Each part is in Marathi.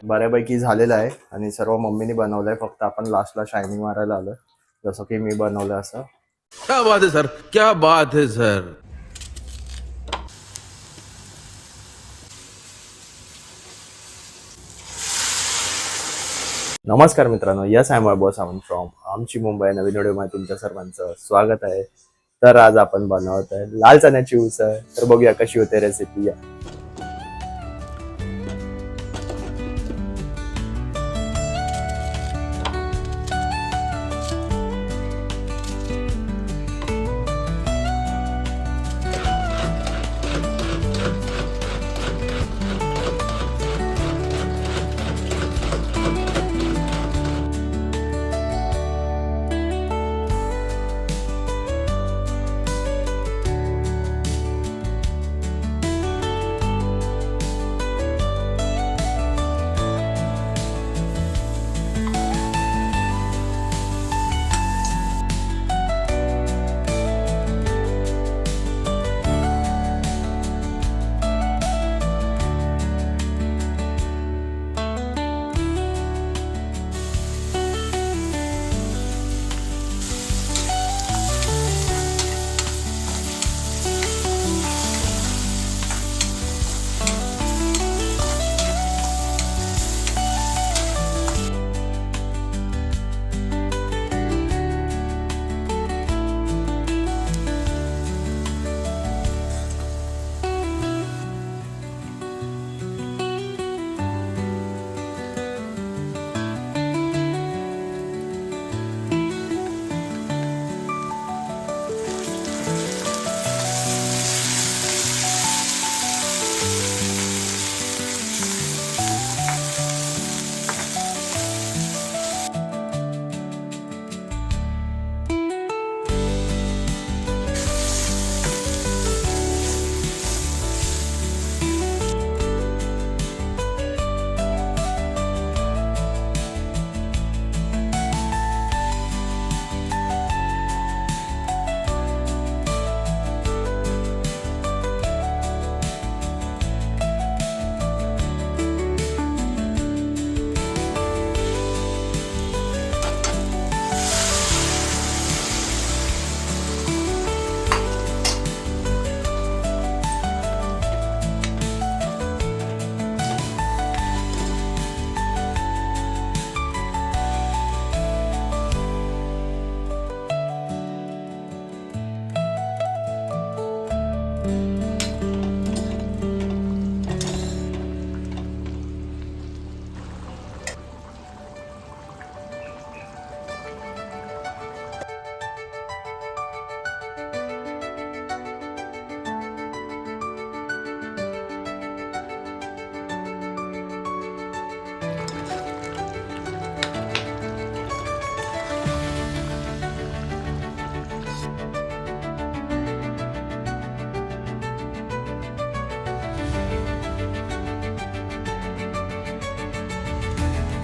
बऱ्यापैकी झालेलं आहे आणि सर्व मम्मीने बनवलंय, फक्त आपण लास्टला शायनिंग मारायला आलोय, जसं की मी बनवलं असं. क्या बात है सर, क्या बात है सर. नमस्कार मित्रांनो, यस आय एम अबो साऊंड फ्रॉम आमची मुंबई. नवीन व्हिडिओमध्ये तुमच्या सर्वांचं स्वागत आहे. तर आज आपण बनवत आहे लाल चण्याची उसळ. तर बघूया कशी होते रेसिपी.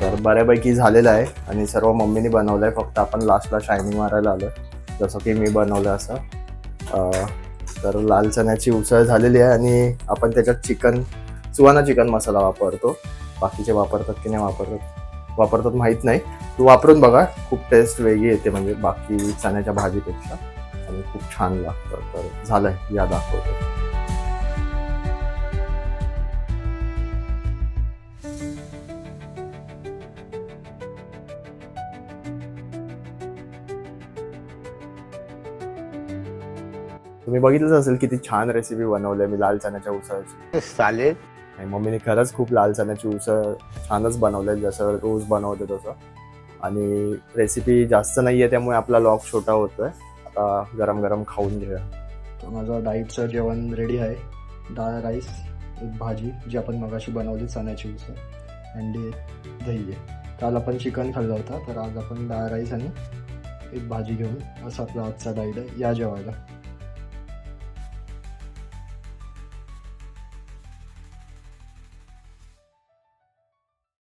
तर बऱ्यापैकी झालेलं आहे आणि सर्व मम्मीने बनवलंय, फक्त आपण लास्टला शायनिंग मारायला आलोय, जसं की मी बनवलं असं. तर लाल चण्याची उसळ झालेली आहे आणि आपण त्याच्यात सुहाना चिकन मसाला वापरतो. बाकीचे वापरतात की नाही वापरतात माहीत नाही. तू वापरून बघा, खूप टेस्ट वेगळी येते, म्हणजे बाकी चण्याच्या भाजीपेक्षा, आणि खूप छान लागतं. तर झालंय, या दाखवतो. तुम्ही बघितलंच असेल किती छान रेसिपी बनवली मी लाल चण्याच्या उसळची. चालेल. आणि मम्मीने खरंच खूप लाल चण्याची उसळ छानच बनवलंय, जसं रोज बनवते तसं. आणि रेसिपी जास्त नाही आहे, त्यामुळे आपला लॉग छोटा होतोय. आता गरम गरम खाऊन घेऊया. माझं डाईटचं जेवण रेडी आहे. डाळ, राईस, एक भाजी जी आपण मगाशी बनवली चण्याची उसळ, अंडी, दही आहे. काल आपण चिकन खाल्लं होतं, तर आज आपण डाळ, राईस आणि एक भाजी घेऊन, असं आपला आजचा डाईट आहे. या जेवायला.